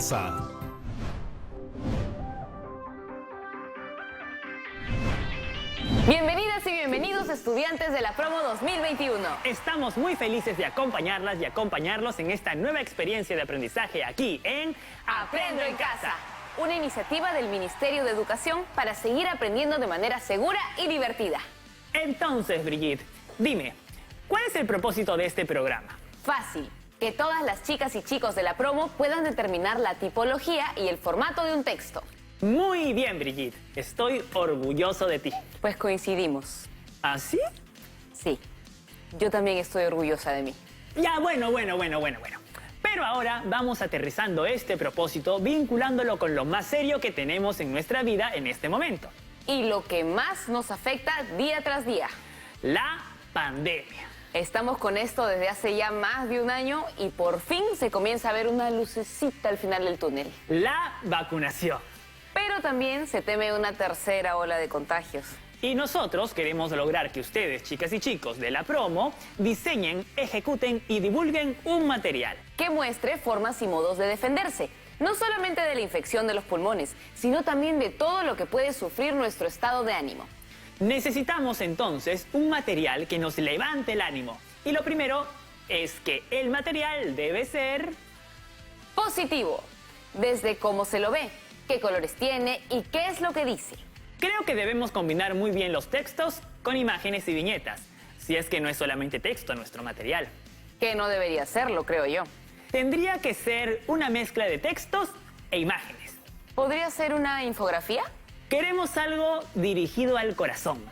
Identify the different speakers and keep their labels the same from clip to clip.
Speaker 1: casa.
Speaker 2: Bienvenidas y bienvenidos estudiantes de la promo 2021.
Speaker 3: Estamos muy felices de acompañarlas y acompañarlos en esta nueva experiencia de aprendizaje aquí en
Speaker 2: Aprendo en Casa, una iniciativa del Ministerio de Educación para seguir aprendiendo de manera segura y divertida.
Speaker 3: Entonces, Brigitte, dime, ¿cuál es el propósito de este programa?
Speaker 2: Fácil, que todas las chicas y chicos de la promo puedan determinar la tipología y el formato de un texto.
Speaker 3: Muy bien, Brigitte. Estoy orgulloso de ti.
Speaker 2: Pues coincidimos.
Speaker 3: ¿Ah, sí?
Speaker 2: Sí, yo también estoy orgullosa de mí.
Speaker 3: Ya, bueno. Pero ahora vamos aterrizando este propósito, vinculándolo con lo más serio que tenemos en nuestra vida en este momento.
Speaker 2: Y lo que más nos afecta día tras día.
Speaker 3: La pandemia.
Speaker 2: Estamos con esto desde hace ya más de un año y por fin se comienza a ver una lucecita al final del túnel.
Speaker 3: La vacunación.
Speaker 2: Pero también se teme una tercera ola de contagios.
Speaker 3: Y nosotros queremos lograr que ustedes, chicas y chicos de la promo, diseñen, ejecuten y divulguen un material
Speaker 2: Que muestre formas y modos de defenderse, no solamente de la infección de los pulmones, sino también de todo lo que puede sufrir nuestro estado de ánimo.
Speaker 3: Necesitamos entonces un material que nos levante el ánimo. Y lo primero es que el material debe ser
Speaker 2: Positivo, desde cómo se lo ve, qué colores tiene y qué es lo que dice.
Speaker 3: Creo que debemos combinar muy bien los textos con imágenes y viñetas, si es que no es solamente texto nuestro material.
Speaker 2: Que no debería serlo, creo yo.
Speaker 3: Tendría que ser una mezcla de textos e imágenes.
Speaker 2: ¿Podría ser una infografía?
Speaker 3: Queremos algo dirigido al corazón.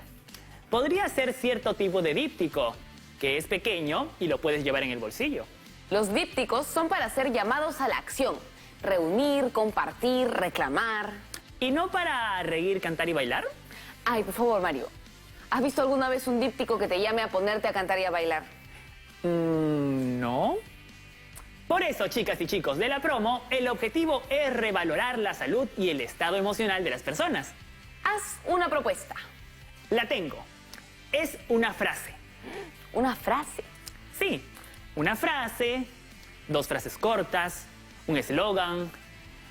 Speaker 3: Podría ser cierto tipo de díptico, que es pequeño y lo puedes llevar en el bolsillo.
Speaker 2: Los dípticos son para ser llamados a la acción. Reunir, compartir, reclamar.
Speaker 3: ¿Y no para reír, cantar y bailar?
Speaker 2: Ay, por favor, Mario. ¿Has visto alguna vez un díptico que te llame a ponerte a cantar y a bailar?
Speaker 3: No. Por eso, chicas y chicos de la promo, el objetivo es revalorar la salud y el estado emocional de las personas.
Speaker 2: Haz una propuesta.
Speaker 3: La tengo. Es una frase.
Speaker 2: Una frase.
Speaker 3: Sí, una frase, dos frases cortas, un eslogan,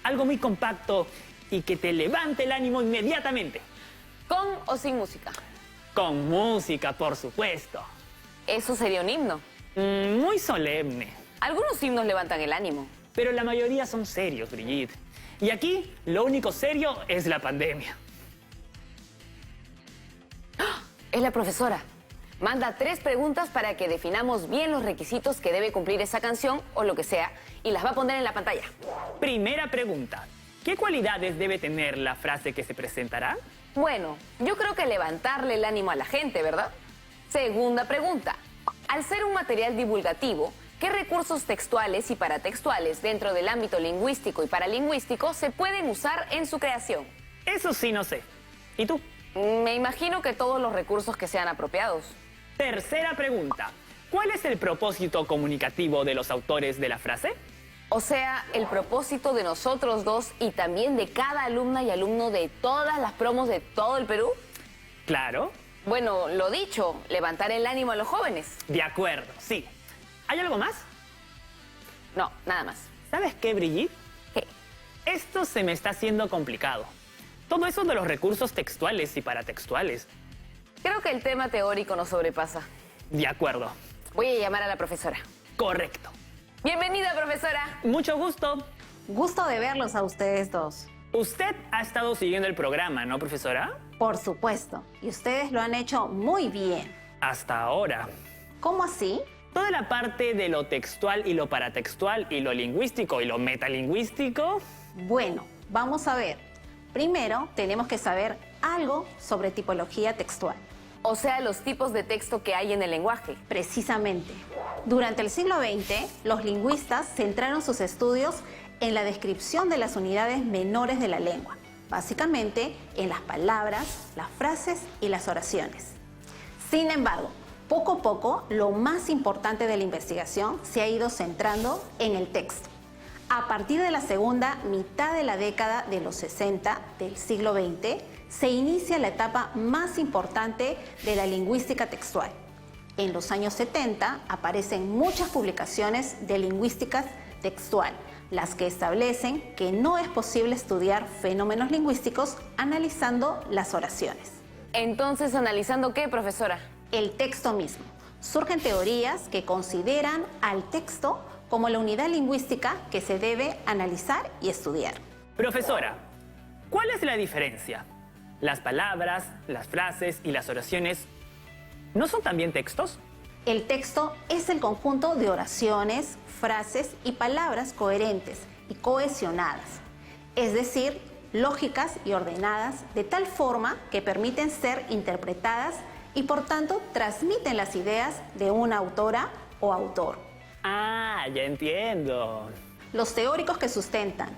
Speaker 3: algo muy compacto y que te levante el ánimo inmediatamente.
Speaker 2: ¿Con o sin música?
Speaker 3: Con música, por supuesto.
Speaker 2: Eso sería un himno.
Speaker 3: Muy solemne.
Speaker 2: Algunos himnos levantan el ánimo.
Speaker 3: Pero la mayoría son serios, Brigitte. Y aquí lo único serio es la pandemia.
Speaker 2: Es la profesora. Manda 3 preguntas para que definamos bien los requisitos que debe cumplir esa canción o lo que sea y las va a poner en la pantalla.
Speaker 3: Primera pregunta. ¿Qué cualidades debe tener la frase que se presentará?
Speaker 2: Bueno, yo creo que levantarle el ánimo a la gente, ¿verdad? Segunda pregunta. Al ser un material divulgativo, ¿qué recursos textuales y paratextuales dentro del ámbito lingüístico y paralingüístico se pueden usar en su creación?
Speaker 3: Eso sí no sé. ¿Y tú?
Speaker 2: Me imagino que todos los recursos que sean apropiados.
Speaker 3: Tercera pregunta. ¿Cuál es el propósito comunicativo de los autores de la frase?
Speaker 2: O sea, el propósito de nosotros dos y también de cada alumna y alumno de todas las promos de todo el Perú.
Speaker 3: Claro.
Speaker 2: Bueno, lo dicho, levantar el ánimo a los jóvenes.
Speaker 3: De acuerdo, sí. ¿Hay algo más?
Speaker 2: No, nada más.
Speaker 3: ¿Sabes qué, Brigitte?
Speaker 2: ¿Qué?
Speaker 3: Esto se me está haciendo complicado. Todo eso de los recursos textuales y paratextuales.
Speaker 2: Creo que el tema teórico nos sobrepasa.
Speaker 3: De acuerdo.
Speaker 2: Voy a llamar a la profesora.
Speaker 3: Correcto.
Speaker 2: Bienvenida, profesora.
Speaker 3: Mucho gusto.
Speaker 4: Gusto de verlos a ustedes dos.
Speaker 3: Usted ha estado siguiendo el programa, ¿no, profesora?
Speaker 4: Por supuesto. Y ustedes lo han hecho muy bien.
Speaker 3: Hasta ahora.
Speaker 4: ¿Cómo así?
Speaker 3: Toda la parte de lo textual y lo paratextual y lo lingüístico y lo metalingüístico.
Speaker 4: Bueno, vamos a ver. Primero, tenemos que saber algo sobre tipología textual.
Speaker 2: O sea, los tipos de texto que hay en el lenguaje.
Speaker 4: Precisamente. Durante el siglo XX, los lingüistas centraron sus estudios en la descripción de las unidades menores de la lengua, básicamente en las palabras, las frases y las oraciones. Sin embargo, poco a poco, lo más importante de la investigación se ha ido centrando en el texto. A partir de la segunda mitad de la década de los 60 del siglo XX, se inicia la etapa más importante de la lingüística textual. En los años 70 aparecen muchas publicaciones de lingüística textual, las que establecen que no es posible estudiar fenómenos lingüísticos analizando las oraciones.
Speaker 2: Entonces, ¿analizando qué, profesora?
Speaker 4: El texto mismo. Surgen teorías que consideran al texto como la unidad lingüística que se debe analizar y estudiar.
Speaker 3: Profesora, ¿cuál es la diferencia? ¿Las palabras, las frases y las oraciones no son también textos?
Speaker 4: El texto es el conjunto de oraciones, frases y palabras coherentes y cohesionadas, es decir, lógicas y ordenadas de tal forma que permiten ser interpretadas y por tanto transmiten las ideas de una autora o autor.
Speaker 3: Ah, ya entiendo.
Speaker 4: Los teóricos que sustentan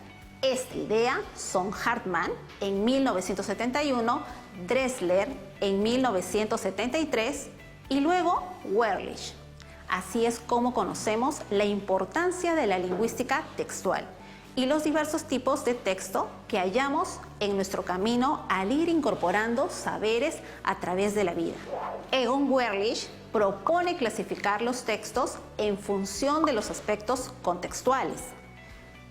Speaker 4: esta idea son Hartmann en 1971, Dressler en 1973 y luego Werlich. Así es como conocemos la importancia de la lingüística textual y los diversos tipos de texto que hallamos en nuestro camino al ir incorporando saberes a través de la vida. Egon Werlich propone clasificar los textos en función de los aspectos contextuales.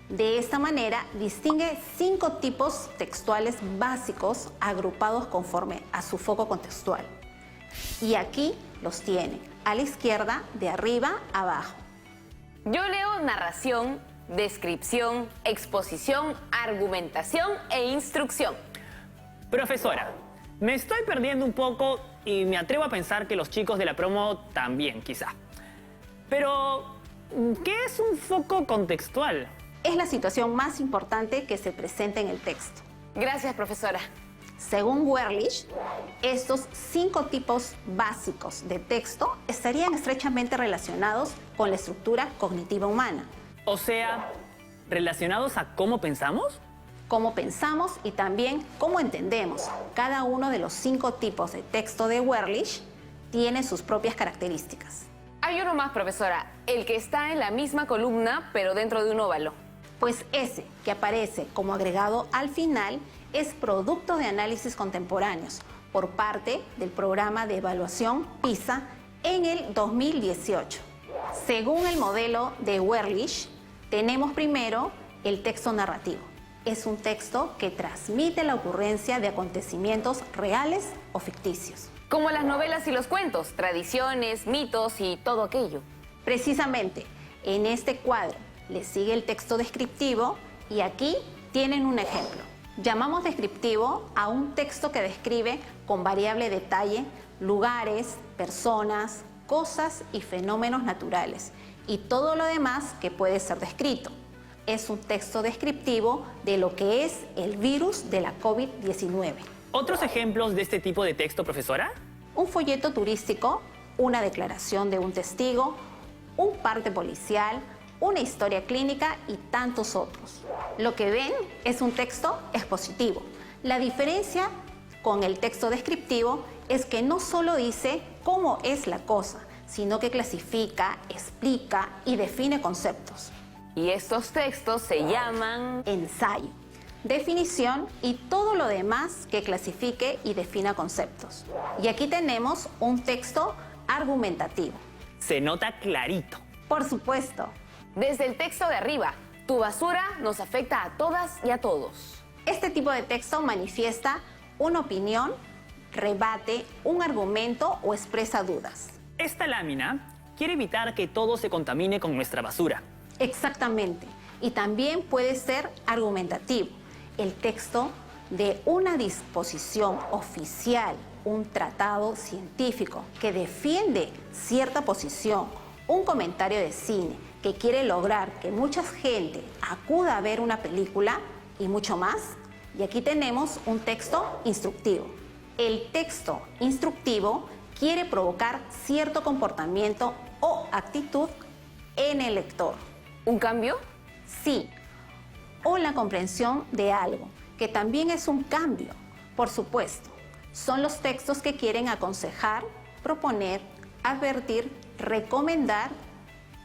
Speaker 4: De esta manera, distingue 5 tipos textuales básicos agrupados conforme a su foco contextual. Y aquí los tiene, a la izquierda, de arriba a abajo.
Speaker 2: Yo leo narración, descripción, exposición, argumentación e instrucción.
Speaker 3: Profesora, me estoy perdiendo un poco y me atrevo a pensar que los chicos de la promo también, quizá. Pero, ¿qué es un foco contextual?
Speaker 4: Es la situación más importante que se presenta en el texto.
Speaker 2: Gracias, profesora.
Speaker 4: Según Werlich, estos 5 tipos básicos de texto estarían estrechamente relacionados con la estructura cognitiva humana.
Speaker 3: O sea, ¿relacionados a cómo pensamos?
Speaker 4: Cómo pensamos y también cómo entendemos. Cada uno de los 5 tipos de texto de Werlich tiene sus propias características.
Speaker 2: Hay uno más, profesora, el que está en la misma columna, pero dentro de un óvalo.
Speaker 4: Pues ese, que aparece como agregado al final, es producto de análisis contemporáneos por parte del programa de evaluación PISA en el 2018. Según el modelo de Werlich, tenemos primero el texto narrativo. Es un texto que transmite la ocurrencia de acontecimientos reales o ficticios.
Speaker 2: Como las novelas y los cuentos, tradiciones, mitos y todo aquello.
Speaker 4: Precisamente, en este cuadro le sigue el texto descriptivo y aquí tienen un ejemplo. Llamamos descriptivo a un texto que describe con variable detalle lugares, personas, cosas y fenómenos naturales y todo lo demás que puede ser descrito. Es un texto descriptivo de lo que es el virus de la COVID-19.
Speaker 3: ¿Otros ejemplos de este tipo de texto, profesora?
Speaker 4: Un folleto turístico, una declaración de un testigo, un parte policial, una historia clínica y tantos otros. Lo que ven es un texto expositivo. La diferencia con el texto descriptivo es que no solo dice cómo es la cosa, sino que clasifica, explica y define conceptos.
Speaker 2: Y estos textos se llaman
Speaker 4: Ensayo, definición y todo lo demás que clasifique y defina conceptos. Y aquí tenemos un texto argumentativo.
Speaker 3: Se nota clarito.
Speaker 4: Por supuesto.
Speaker 2: Desde el texto de arriba, tu basura nos afecta a todas y a todos.
Speaker 4: Este tipo de texto manifiesta una opinión, rebate un argumento o expresa dudas.
Speaker 3: Esta lámina quiere evitar que todo se contamine con nuestra basura.
Speaker 4: Exactamente. Y también puede ser argumentativo. El texto de una disposición oficial, un tratado científico que defiende cierta posición, un comentario de cine que quiere lograr que mucha gente acuda a ver una película y mucho más. Y aquí tenemos un texto instructivo. El texto instructivo quiere provocar cierto comportamiento o actitud en el lector.
Speaker 2: ¿Un cambio?
Speaker 4: Sí, o la comprensión de algo, que también es un cambio, por supuesto. Son los textos que quieren aconsejar, proponer, advertir, recomendar,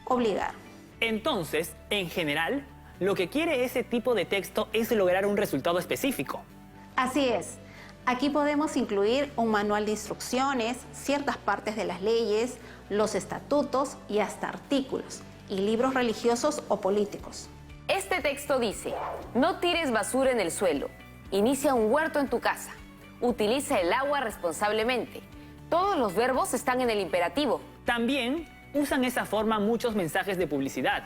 Speaker 4: obligar.
Speaker 3: Entonces, en general, lo que quiere ese tipo de texto es lograr un resultado específico.
Speaker 4: Así es. Aquí podemos incluir un manual de instrucciones, ciertas partes de las leyes, los estatutos y hasta artículos, y libros religiosos o políticos.
Speaker 2: Este texto dice, no tires basura en el suelo, inicia un huerto en tu casa, utiliza el agua responsablemente. Todos los verbos están en el imperativo.
Speaker 3: También usan esa forma muchos mensajes de publicidad.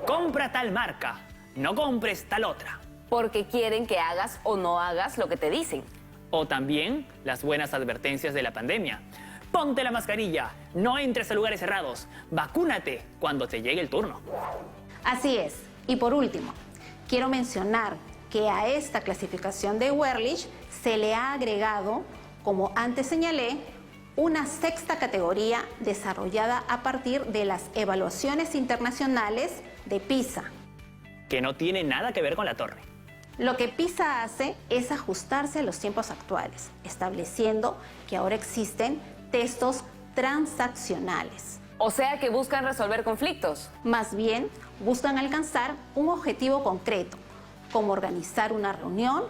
Speaker 3: Compra tal marca, no compres tal otra.
Speaker 2: Porque quieren que hagas o no hagas lo que te dicen.
Speaker 3: O también las buenas advertencias de la pandemia. Ponte la mascarilla, no entres a lugares cerrados, vacúnate cuando te llegue el turno.
Speaker 4: Así es. Y por último, quiero mencionar que a esta clasificación de Werlich se le ha agregado, como antes señalé, una sexta categoría desarrollada a partir de las evaluaciones internacionales de PISA.
Speaker 3: Que no tiene nada que ver con la torre.
Speaker 4: Lo que PISA hace es ajustarse a los tiempos actuales, estableciendo que ahora existen textos transaccionales.
Speaker 2: O sea que buscan resolver conflictos.
Speaker 4: Más bien, buscan alcanzar un objetivo concreto, como organizar una reunión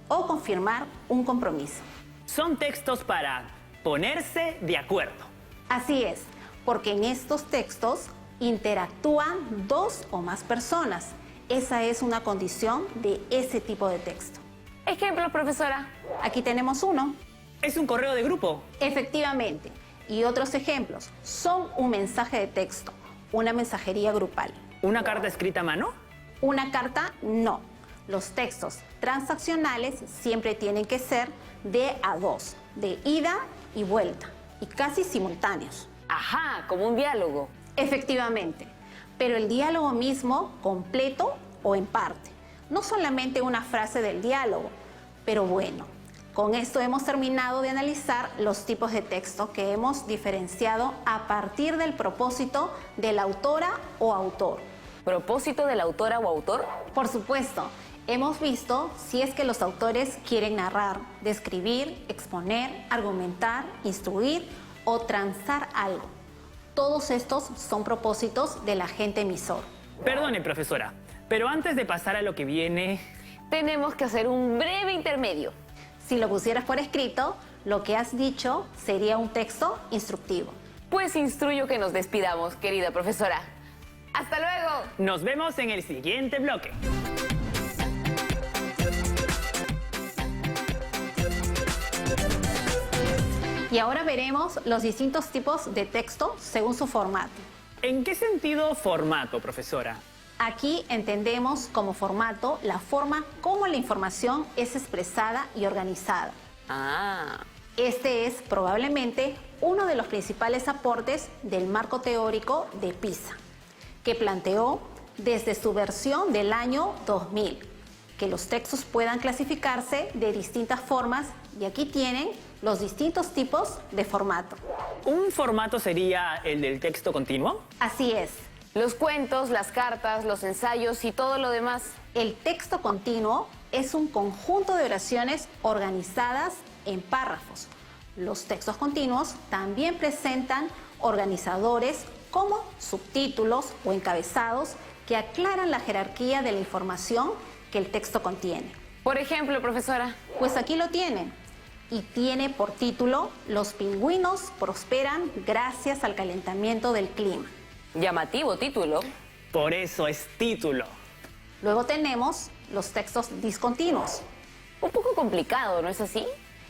Speaker 4: o confirmar un compromiso.
Speaker 3: Son textos para ponerse de acuerdo.
Speaker 4: Así es, porque en estos textos interactúan dos o más personas. Esa es una condición de ese tipo de texto.
Speaker 2: Ejemplos, profesora.
Speaker 4: Aquí tenemos uno.
Speaker 3: Es un correo de grupo.
Speaker 4: Efectivamente. Y otros ejemplos son un mensaje de texto, una mensajería grupal.
Speaker 3: ¿Una carta escrita a mano?
Speaker 4: Una carta, no. Los textos transaccionales siempre tienen que ser de a dos, de ida y vuelta, y casi simultáneos.
Speaker 2: Ajá, como un diálogo.
Speaker 4: Efectivamente, pero el diálogo mismo completo o en parte, no solamente una frase del diálogo. Pero bueno, con esto hemos terminado de analizar los tipos de texto que hemos diferenciado a partir del propósito de la autora o autor.
Speaker 2: ¿Propósito de la autora o autor?
Speaker 4: Por supuesto, hemos visto si es que los autores quieren narrar, describir, exponer, argumentar, instruir o transar algo. Todos estos son propósitos del agente emisor.
Speaker 3: Perdone, profesora, pero antes de pasar a lo que viene...
Speaker 2: Tenemos que hacer un breve intermedio.
Speaker 4: Si lo pusieras por escrito, lo que has dicho sería un texto instructivo.
Speaker 2: Pues instruyo que nos despidamos, querida profesora. ¡Hasta luego!
Speaker 3: Nos vemos en el siguiente bloque.
Speaker 4: Y ahora veremos los distintos tipos de texto según su formato.
Speaker 3: ¿En qué sentido formato, profesora?
Speaker 4: Aquí entendemos como formato la forma como la información es expresada y organizada.
Speaker 2: Ah,
Speaker 4: Este es probablemente uno de los principales aportes del marco teórico de PISA, que planteó desde su versión del año 2000, que los textos puedan clasificarse de distintas formas, y aquí tienen los distintos tipos de formato.
Speaker 3: ¿Un formato sería el del texto continuo?
Speaker 4: Así es.
Speaker 2: los cuentos, las cartas, los ensayos y todo lo demás.
Speaker 4: El texto continuo es un conjunto de oraciones organizadas en párrafos. Los textos continuos también presentan organizadores como subtítulos o encabezados que aclaran la jerarquía de la información que el texto contiene.
Speaker 2: Por ejemplo, profesora.
Speaker 4: Pues aquí lo tienen. Y tiene por título Los pingüinos prosperan gracias al calentamiento del clima.
Speaker 2: Llamativo título.
Speaker 3: Por eso es título.
Speaker 4: Luego tenemos los textos discontinuos.
Speaker 2: Un poco complicado, ¿no es así?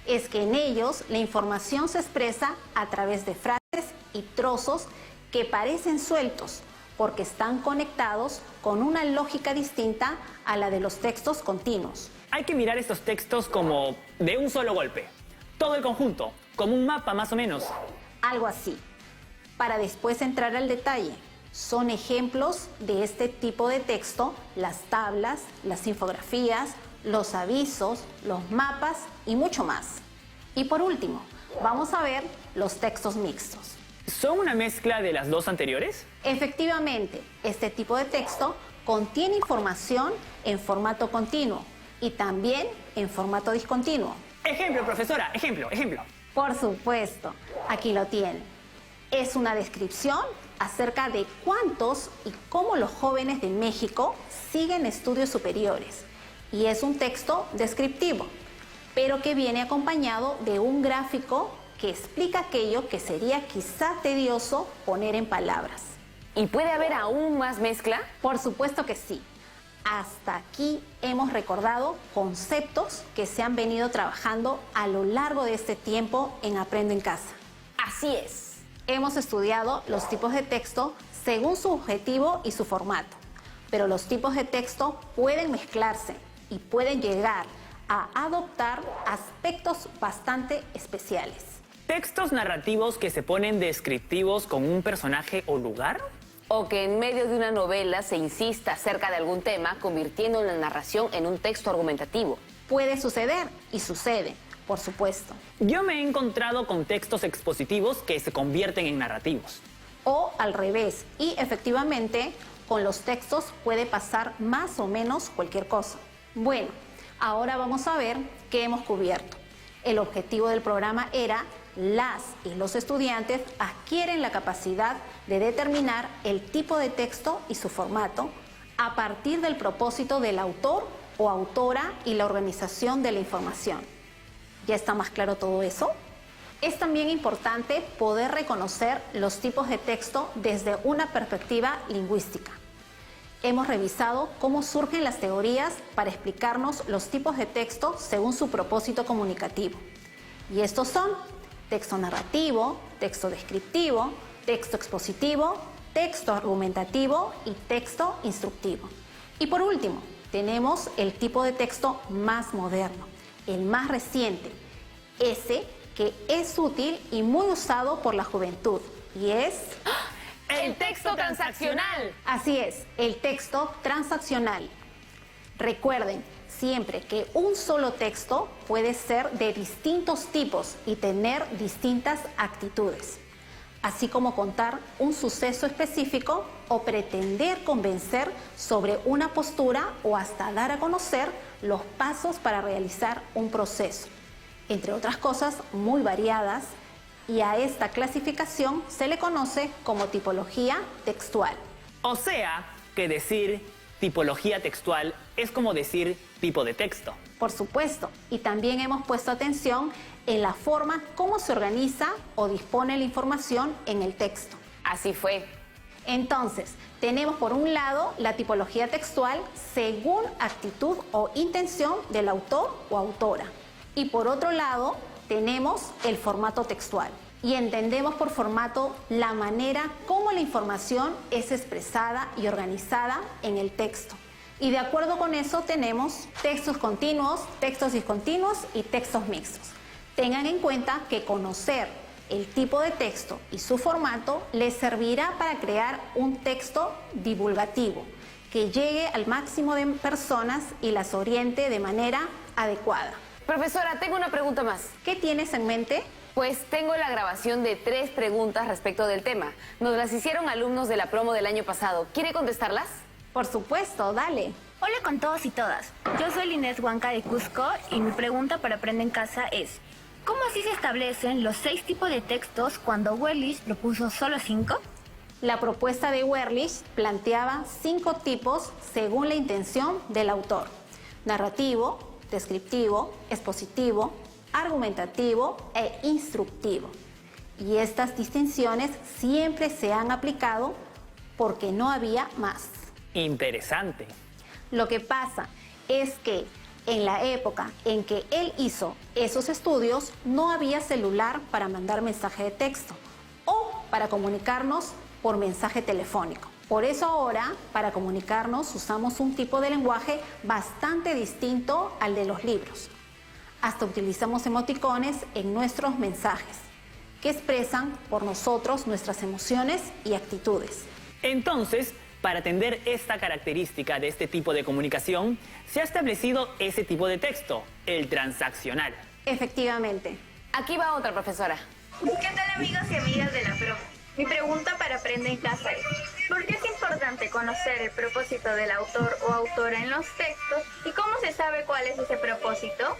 Speaker 4: Es que en ellos la información se expresa a través de frases y trozos que parecen sueltos porque están conectados con una lógica distinta a la de los textos continuos.
Speaker 3: Hay que mirar estos textos como de un solo golpe. Todo el conjunto, como un mapa más o menos.
Speaker 4: Algo así. Para después entrar al detalle, son ejemplos de este tipo de texto las tablas, las infografías, los avisos, los mapas y mucho más. Y por último, vamos a ver los textos mixtos.
Speaker 3: ¿Son una mezcla de las dos anteriores?
Speaker 4: Efectivamente, este tipo de texto contiene información en formato continuo y también en formato discontinuo.
Speaker 3: Ejemplo, profesora, ejemplo.
Speaker 4: Por supuesto, aquí lo tienen. Es una descripción acerca de cuántos y cómo los jóvenes de México siguen estudios superiores. Y es un texto descriptivo, pero que viene acompañado de un gráfico que explica aquello que sería quizá tedioso poner en palabras.
Speaker 2: ¿Y puede haber aún más mezcla?
Speaker 4: Por supuesto que sí. hasta aquí hemos recordado conceptos que se han venido trabajando a lo largo de este tiempo en Aprende en Casa.
Speaker 2: Así es.
Speaker 4: Hemos estudiado los tipos de texto según su objetivo y su formato, pero los tipos de texto pueden mezclarse y pueden llegar a adoptar aspectos bastante especiales.
Speaker 3: ¿Textos narrativos que se ponen descriptivos con un personaje o lugar?
Speaker 2: O que en medio de una novela se insista acerca de algún tema, convirtiendo la narración en un texto argumentativo.
Speaker 4: Puede suceder y sucede, por supuesto.
Speaker 3: Yo me he encontrado con textos expositivos que se convierten en narrativos.
Speaker 4: O al revés, y efectivamente con los textos puede pasar más o menos cualquier cosa. Bueno, ahora vamos a ver qué hemos cubierto. El objetivo del programa era las y los estudiantes adquieren la capacidad de determinar el tipo de texto y su formato a partir del propósito del autor o autora y la organización de la información. ¿Ya está más claro todo eso? Es también importante poder reconocer los tipos de texto desde una perspectiva lingüística. Hemos revisado cómo surgen las teorías para explicarnos los tipos de texto según su propósito comunicativo. Y estos son texto narrativo, texto descriptivo, texto expositivo, texto argumentativo y texto instructivo. Y por último, tenemos el tipo de texto más moderno, el más reciente, ese que es útil y muy usado por la juventud, y es...
Speaker 2: ¡El texto transaccional!
Speaker 4: Así es, el texto transaccional. Recuerden siempre que un solo texto puede ser de distintos tipos y tener distintas actitudes, así como contar un suceso específico o pretender convencer sobre una postura o hasta dar a conocer los pasos para realizar un proceso, entre otras cosas muy variadas, y a esta clasificación se le conoce como tipología textual.
Speaker 3: O sea, que decir tipología textual es como decir tipo de texto.
Speaker 4: Por supuesto, y también hemos puesto atención en la forma como se organiza o dispone la información en el texto.
Speaker 2: Así fue.
Speaker 4: Entonces, tenemos por un lado la tipología textual según actitud o intención del autor o autora. Y por otro lado, tenemos el formato textual. Y entendemos por formato la manera como la información es expresada y organizada en el texto. Y de acuerdo con eso tenemos textos continuos, textos discontinuos y textos mixtos. Tengan en cuenta que conocer el tipo de texto y su formato les servirá para crear un texto divulgativo que llegue al máximo de personas y las oriente de manera adecuada.
Speaker 2: Profesora, tengo una pregunta más.
Speaker 4: ¿Qué tienes en mente?
Speaker 2: Pues tengo la grabación de 3 preguntas respecto del tema. Nos las hicieron alumnos de la promo del año pasado. ¿Quiere contestarlas?
Speaker 4: Por supuesto, dale.
Speaker 1: Hola con todos y todas. Yo soy Inés Huanca de Cusco y mi pregunta para Aprende en Casa es: ¿cómo así se establecen los 6 tipos de textos cuando Werlich propuso solo 5?
Speaker 4: La propuesta de Werlich planteaba 5 tipos según la intención del autor: narrativo, descriptivo, expositivo, argumentativo e instructivo. Y estas distinciones siempre se han aplicado porque no había más.
Speaker 3: Interesante.
Speaker 4: Lo que pasa es que en la época en que él hizo esos estudios no había celular para mandar mensaje de texto o para comunicarnos por mensaje telefónico. Por eso ahora, para comunicarnos, usamos un tipo de lenguaje bastante distinto al de los libros. Hasta utilizamos emoticones en nuestros mensajes, que expresan por nosotros nuestras emociones y actitudes.
Speaker 3: Entonces, para atender esta característica de este tipo de comunicación, se ha establecido ese tipo de texto, el transaccional.
Speaker 4: Efectivamente.
Speaker 2: Aquí va otra, profesora.
Speaker 1: ¿Qué tal, amigos y amigas de la promo? Mi pregunta para Aprende en Casa es: ¿por qué es importante conocer el propósito del autor o autora en los textos y cómo se sabe cuál es ese propósito?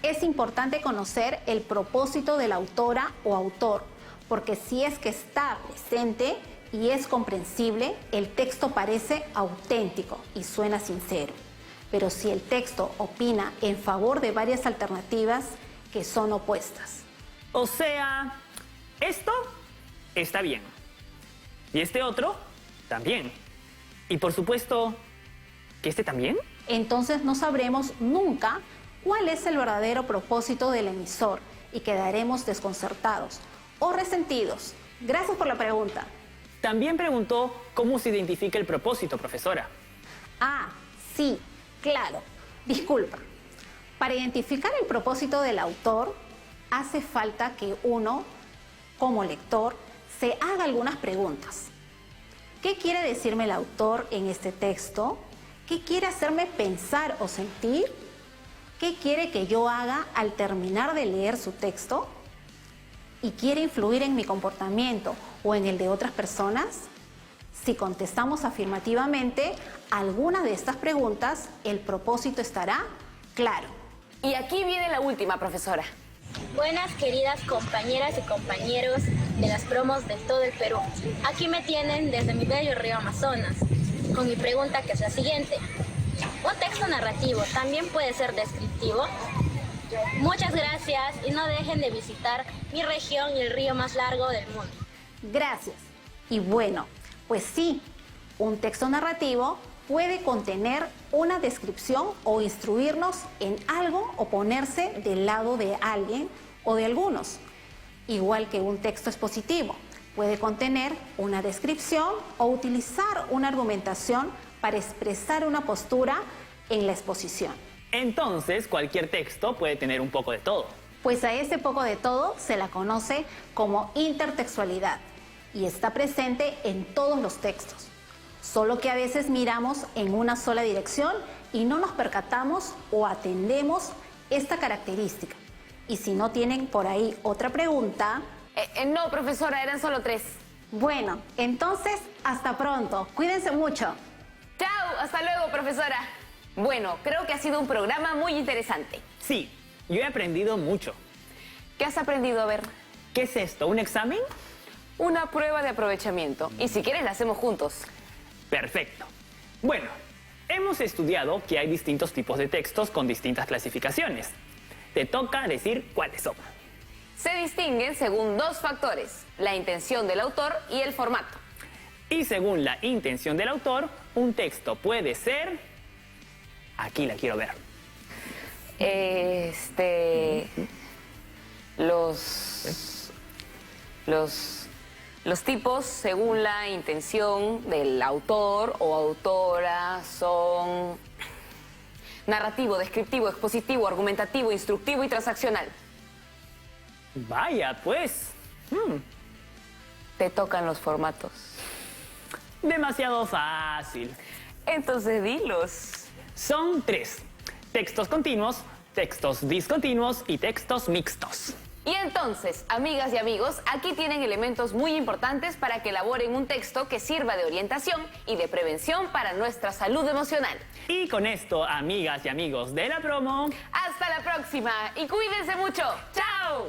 Speaker 4: Es importante conocer el propósito de la autora o autor, porque si es que está presente y es comprensible, el texto parece auténtico y suena sincero. Pero si el texto opina en favor de varias alternativas que son opuestas.
Speaker 3: O sea, esto está bien. Y este otro, también. Y por supuesto, ¿Que este también?
Speaker 4: Entonces no sabremos nunca cuál es el verdadero propósito del emisor y quedaremos desconcertados o resentidos. Gracias por la pregunta.
Speaker 3: También preguntó cómo se identifica el propósito, profesora.
Speaker 4: Ah, sí, claro. Disculpa. Para identificar el propósito del autor, hace falta que uno, como lector, se haga algunas preguntas. ¿Qué quiere decirme el autor en este texto? ¿Qué quiere hacerme pensar o sentir? ¿Qué quiere que yo haga al terminar de leer su texto? ¿Y quiere influir en mi comportamiento o en el de otras personas? Si contestamos afirmativamente alguna de estas preguntas, el propósito estará claro.
Speaker 2: Y aquí viene la última, profesora.
Speaker 5: Buenas queridas compañeras y compañeros de las promos de todo el Perú. Aquí me tienen desde mi bello río Amazonas, con mi pregunta que es la siguiente. ¿Un texto narrativo también puede ser descriptivo? Muchas gracias y no dejen de visitar mi región y el río más largo del mundo.
Speaker 4: Gracias. Y bueno, pues sí, un texto narrativo puede contener una descripción o instruirnos en algo o ponerse del lado de alguien o de algunos. Igual que un texto expositivo, puede contener una descripción o utilizar una argumentación para expresar una postura en la exposición.
Speaker 3: Entonces, cualquier texto puede tener un poco de todo.
Speaker 4: Pues a ese poco de todo se la conoce como intertextualidad y está presente en todos los textos. Solo que a veces miramos en una sola dirección y no nos percatamos o atendemos esta característica. Y si no tienen por ahí otra pregunta...
Speaker 2: No, profesora, eran solo 3.
Speaker 4: Bueno, entonces hasta pronto. Cuídense mucho.
Speaker 2: Chao, hasta luego, profesora. Bueno, creo que ha sido un programa muy interesante.
Speaker 3: Sí, yo he aprendido mucho.
Speaker 2: ¿Qué has aprendido a ver?
Speaker 3: ¿Qué es esto? ¿Un examen?
Speaker 2: Una prueba de aprovechamiento. Y si quieres, la hacemos juntos.
Speaker 3: Perfecto. Bueno, hemos estudiado que hay distintos tipos de textos con distintas clasificaciones. Te toca decir cuáles son.
Speaker 2: Se distinguen según 2 factores, la intención del autor y el formato.
Speaker 3: Y según la intención del autor, un texto puede ser... Aquí la quiero ver.
Speaker 2: Los tipos, según la intención del autor o autora, son narrativo, descriptivo, expositivo, argumentativo, instructivo y transaccional.
Speaker 3: Vaya, pues.
Speaker 2: Te tocan los formatos.
Speaker 3: Demasiado fácil.
Speaker 2: Entonces dilos.
Speaker 3: Son 3. Textos continuos, textos discontinuos y textos mixtos.
Speaker 2: Y entonces, amigas y amigos, aquí tienen elementos muy importantes para que elaboren un texto que sirva de orientación y de prevención para nuestra salud emocional.
Speaker 3: Y con esto, amigas y amigos de la promo...
Speaker 2: Hasta la próxima y cuídense mucho. ¡Chao!